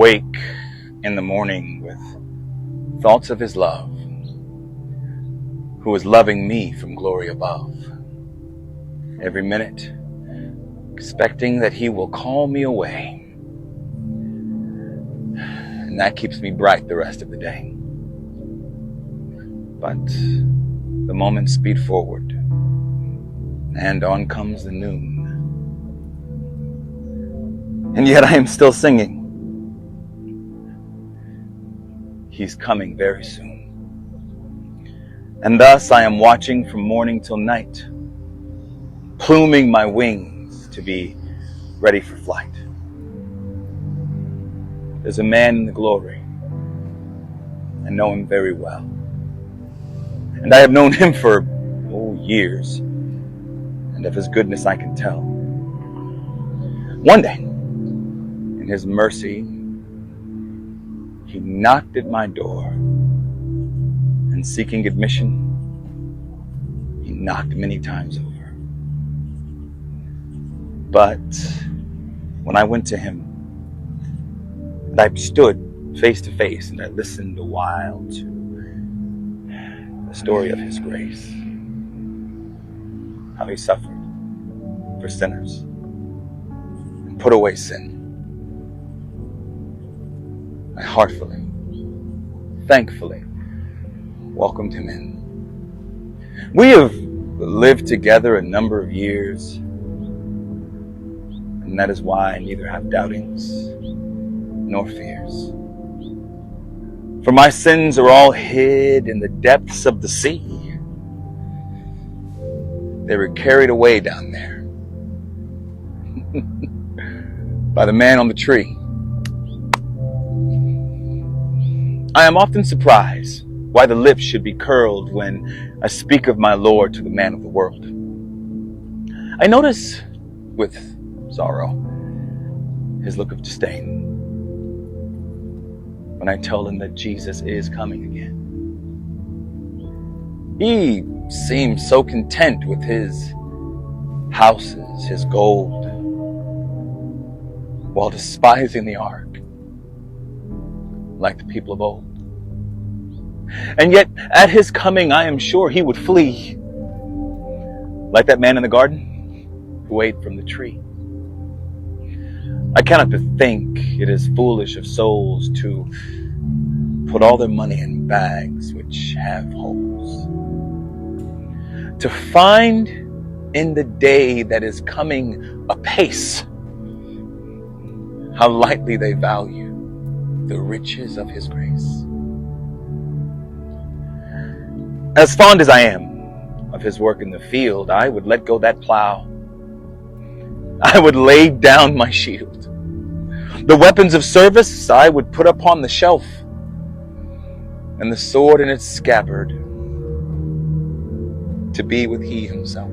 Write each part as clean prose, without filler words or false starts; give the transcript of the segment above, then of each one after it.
Awake in the morning with thoughts of his love, who is loving me from glory above. Every minute, expecting that he will call me away. And that keeps me bright the rest of the day. But the moments speed forward, and on comes the noon. And yet I am still singing. He's coming very soon. And thus I am watching from morning till night, pluming my wings to be ready for flight. There's a man in the glory. I know him very well. And I have known him for years. And of his goodness I can tell. One day, in his mercy, he knocked at my door, and seeking admission, he knocked many times over. But when I went to him, and I stood face to face, and I listened a while to the story of his grace, how he suffered for sinners and put away sin, I heartfully, thankfully welcomed him in. We have lived together a number of years, and that is why I neither have doubtings nor fears. For my sins are all hid in the depths of the sea. They were carried away down there by the man on the tree. I am often surprised why the lips should be curled when I speak of my Lord to the man of the world. I notice with sorrow his look of disdain when I tell him that Jesus is coming again. He seems so content with his houses, his gold, while despising the ark like the people of old. And yet, at his coming, I am sure he would flee, like that man in the garden who ate from the tree. I cannot but think it is foolish of souls to put all their money in bags which have holes, to find in the day that is coming apace how lightly they value the riches of his grace. As fond as I am of his work in the field, I would let go that plow. I would lay down my shield. The weapons of service I would put upon the shelf, and the sword in its scabbard to be with he himself.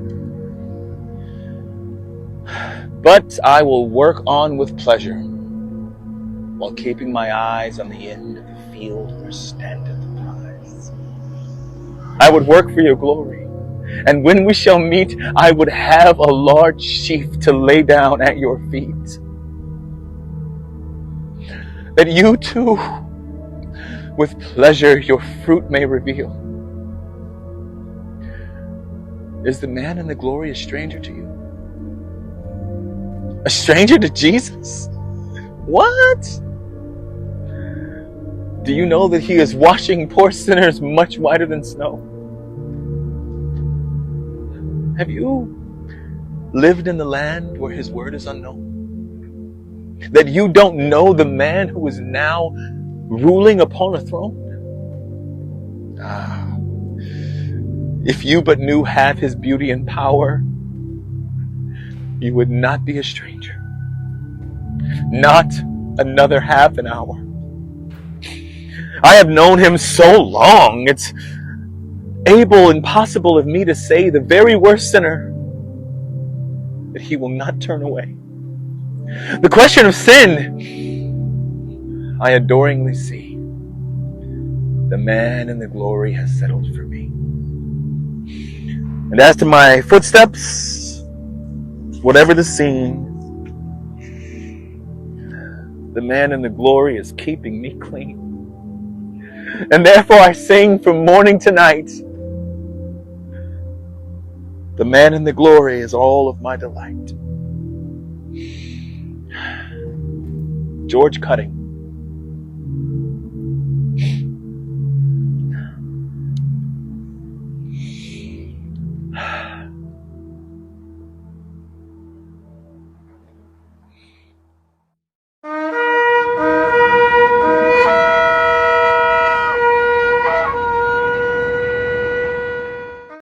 But I will work on with pleasure, while keeping my eyes on the end of the field where standeth the prize. I would work for your glory, and when we shall meet, I would have a large sheaf to lay down at your feet, that you too, with pleasure, your fruit may reveal. Is the man in the glory a stranger to you? A stranger to Jesus? What? Do you know that he is washing poor sinners much whiter than snow? Have you lived in the land where his word is unknown? That you don't know the man who is now ruling upon a throne? If you but knew half his beauty and power, you would not be a stranger. Not another half an hour. I have known him so long, it's impossible of me to say the very worst sinner that he will not turn away. The question of sin, I adoringly see. The man in the glory has settled for me. And as to my footsteps, whatever the scene, The man in the glory is keeping me clean. And therefore I sing from morning to night. The man in the glory is all of my delight. George Cutting.